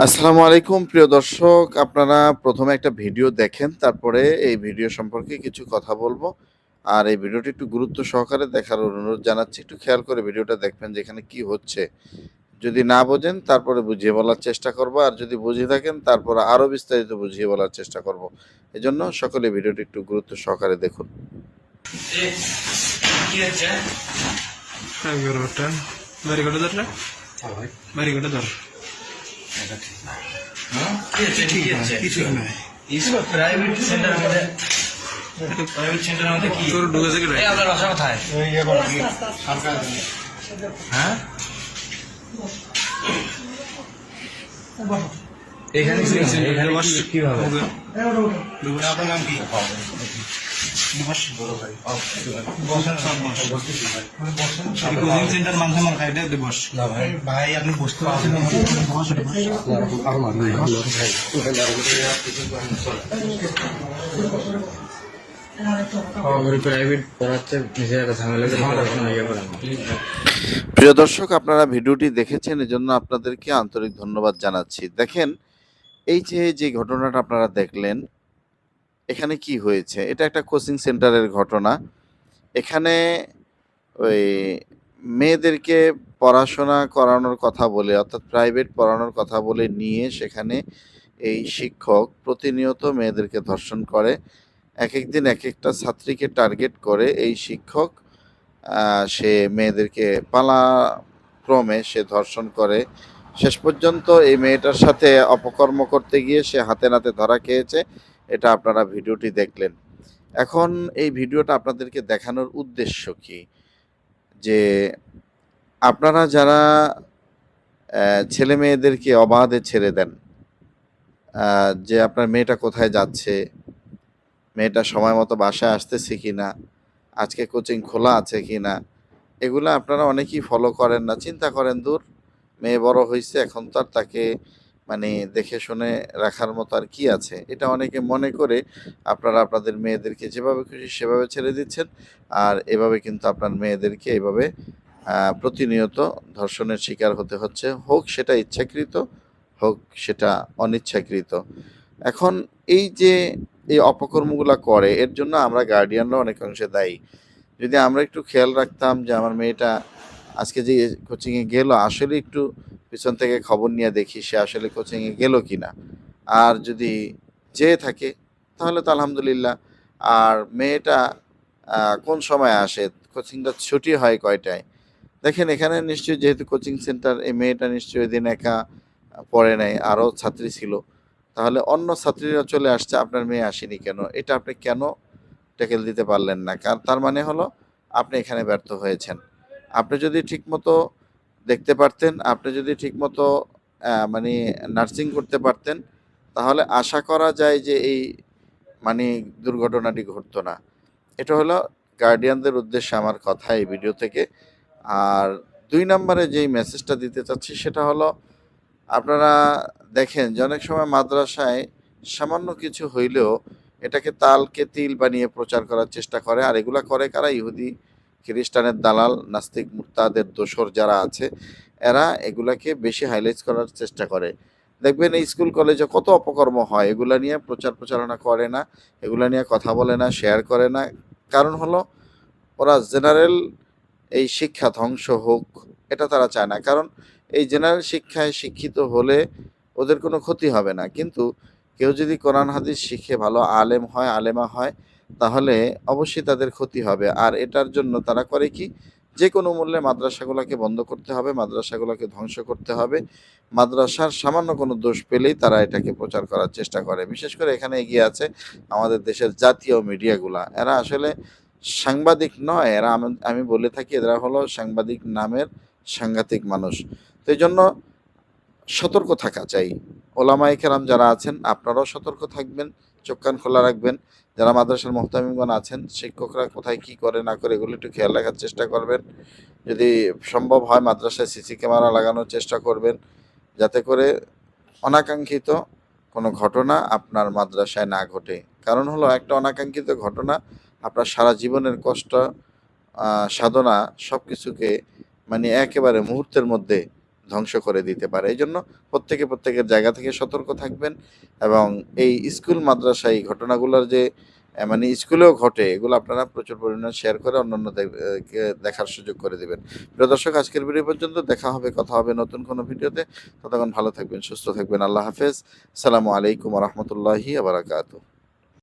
আসসালামু আলাইকুম প্রিয় দর্শক। আপনারা প্রথমে একটা ভিডিও দেখেন, তারপরে এই ভিডিও সম্পর্কে কিছু কথা বলবো। আর এই ভিডিওটি একটু গুরুত্ব সহকারে দেখার অনুরোধ জানাচ্ছি। একটু খেয়াল করে ভিডিওটা দেখবেন যে এখানে কি হচ্ছে। যদি না বোঝেন তারপরে বুঝিয়ে বলার চেষ্টা করব। আর যদি বুঝে থাকেন তারপরে আরো বিস্তারিত বুঝিয়ে বলার চেষ্টা করব। এজন্য সকলে ভিডিওটি একটু গুরুত্ব সহকারে দেখুন। কি হচ্ছে? వెరీ గుడ్ ধর వెరీ గుడ్ ধর কি হচ্ছে? কিছু নাই প্রাইভেট সেন্টার আমাদের প্রাইভেট সেন্টার আমাদের কি তোর ঢুকেছে কি এই আপনার বাসা কোথায়? হ্যাঁ এখানে এখানে কিভাবে আপনার নাম কি কোচিং সেন্টার মানছে মার খাইতে দিবস ভাই আপনি বুঝতে পারছেন প্রাইভেট পড়াচ্ছে নিজের একটা ঝামেলা প্রিয় দর্শক, আপনারা ভিডিওটি দেখেছেন, এজন্য আপনাদেরকে আন্তরিক ধন্যবাদ জানাচ্ছি। দেখেন, এই যে ঘটনাটা আপনারা দেখলেন, এখানে কি হয়েছে? এটা একটা কোচিং সেন্টারের ঘটনা। এখানে ওই মেয়েদেরকে পড়াশোনা করানোর কথা বলে, অর্থাৎ প্রাইভেট পড়ানোর কথা বলে নিয়ে সেখানে এই শিক্ষক প্রতিনিয়ত মেয়েদেরকে ধর্ষণ করে। একেক দিন একেকটা ছাত্রীকে টার্গেট করে এই শিক্ষক সে মেয়েদেরকে পালাক্রমে সে ধর্ষণ করে। শেষ পর্যন্ত এই মেয়েটার সাথে অপকর্ম করতে গিয়ে সে হাতে নাতে ধরা খেয়েছে। এটা আপনারা ভিডিওটি দেখলেন। এখন এই ভিডিওটা আপনাদেরকে দেখানোর উদ্দেশ্য কি? যে আপনারা যারা ছেলে মেয়েদেরকে অবাধে ছেড়ে দেন, যে আপনার মেয়েটা কোথায় যাচ্ছে, মেয়েটা সময় মতো বাসায় আসতেছে কিনা, আজকে কোচিং খোলা আছে কিনা, এগুলো আপনারা অনেকেই ফলো করেন না। চিন্তা করেন, দূর, মেয়ে বড় হয়েছে, এখন তো আর তাকে মানে দেখে শুনে রাখার মতো আর কি আছে। এটা অনেকে মনে করে আপনারা আপনাদের মেয়েদেরকে যেভাবে খুশি সেভাবে ছেড়ে দিচ্ছেন। আর এভাবে কিন্তু আপনার মেয়েদেরকে এভাবে প্রতিনিয়ত ধর্ষণের শিকার হতে হচ্ছে, হোক সেটা ইচ্ছাকৃত, হোক সেটা অনিচ্ছাকৃত। এখন এই যে এই অপকর্মগুলা করে, এর জন্য আমরা গার্ডিয়ানরা অনেকাংশে দায়ী। যদি আমরা একটু খেয়াল রাখতাম যে আমার মেয়েটা আজকে যে কোচিংয়ে গেল, আসলে একটু পিছন থেকে খবর নিয়ে দেখি সে আসলে কোচিংয়ে গেল কিনা। আর যদি যেয়ে থাকে তাহলে তো আলহামদুলিল্লাহ। আর মেয়েটা কোন সময় আসে, কোচিংটা ছুটি হয় কয়টায়? দেখেন, এখানে নিশ্চয়ই যেহেতু কোচিং সেন্টার, এই মেয়েটা নিশ্চয়ই ওই দিন একা পড়ে নাই, আরও ছাত্রী ছিল। তাহলে অন্য ছাত্রীরা চলে আসছে, আপনার মেয়ে আসেনি কেন? এটা আপনি কেন ট্যাকেল দিতে পারলেন না? তার মানে হলো আপনি এখানে ব্যর্থ হয়েছেন। আপনি যদি ঠিকমতো দেখতে পারতেন, আপনি যদি ঠিকমতো মানে নার্সিং করতে পারতেন, তাহলে আশা করা যায় যে এই মানে দুর্ঘটনাটি ঘটতো না। এটা হলো গার্ডিয়ানদের উদ্দেশ্যে আমার কথা এই ভিডিও থেকে। আর ২ নম্বরে যেই মেসেজটা দিতে চাচ্ছি সেটা হলো, আপনারা দেখেন যে অনেক সময় মাদ্রাসায় সামান্য কিছু হইলেও এটাকে তালকে তিল বানিয়ে প্রচার করার চেষ্টা করে। আর এগুলা করে কারা? ইহুদি খ্রিস্টানের দালাল, নাস্তিক মুরতাদের দোসর যারা আছে, এরা এগুলাকে বেশি হাইলাইট করার চেষ্টা করে। দেখবেন এই স্কুল কলেজে কত অপকর্ম হয়, এগুলা নিয়ে প্রচার প্রচারণা করে না, এগুলা নিয়ে কথা বলে না, শেয়ার করে না। কারণ হলো ওরা জেনারেল এই শিক্ষা ধ্বংস হোক, এটা তারা চায় না। কারণ এই জেনারেল শিক্ষায় শিক্ষিত হলে ওদের কোনো ক্ষতি হবে না। কিন্তু কেউ যদি কোরআন হাদিস শিখে ভালো আলেম হয়, আলেমা হয়, তাহলে অবশ্যই তাদের ক্ষতি হবে। আর এটার জন্য তারা করে কি? যে কোনো মূল্যে মাদ্রাসাগুলোকে বন্ধ করতে হবে, মাদ্রাসাগুলোকে ধ্বংস করতে হবে। মাদ্রাসার সামান্য কোনো দোষ পেলেই তারা এটাকে প্রচার করার চেষ্টা করে। বিশেষ করে এখানে এগিয়ে আছে আমাদের দেশের জাতীয় মিডিয়াগুলা। এরা আসলে সাংবাদিক নয়, এরা আমি বলে থাকি এরা হলো সাংবাদিক নামের সাংঘাতিক মানুষ। তো এই জন্য সতর্ক থাকা চাই। ওলামায়ে কেরাম যারা আছেন আপনারাও সতর্ক থাকবেন, চোখ কান খোলা রাখবেন। যারা মাদ্রাসার মুহতামিমগণ আছেন, শিক্ষকরা কোথায় কী করে না করে এগুলো একটু খেয়াল রাখার চেষ্টা করবেন। যদি সম্ভব হয় মাদ্রাসায় সিসি ক্যামেরা লাগানোর চেষ্টা করবেন, যাতে করে অনাকাঙ্ক্ষিত কোনো ঘটনা আপনার মাদ্রাসায় না ঘটে। কারণ হলো একটা অনাকাঙ্ক্ষিত ঘটনা আপনার সারা জীবনের কষ্ট, সাধনা সব কিছুকে মানে একেবারে মুহূর্তের মধ্যে ধ্বংস করে দিতে পারে। এইজন্য প্রত্যেকের জায়গা থেকে সতর্ক থাকবেন এবং এই স্কুল মাদ্রাসা এই ঘটনাগুলোর যে মানে স্কুলেও ঘটে এগুলো আপনারা প্রচুর পরিমাণে শেয়ার করে অন্যান্য কে দেখার সুযোগ করে দিবেন। প্রিয় দর্শক, আজকের ভিডিও পর্যন্ত। দেখা হবে, কথা হবে নতুন কোনো ভিডিওতে। ততক্ষণ ভালো থাকবেন, সুস্থ থাকবেন। আল্লাহ হাফেজ। আসসালামু আলাইকুম ওয়া রাহমাতুল্লাহি ওয়া বারাকাতুহু।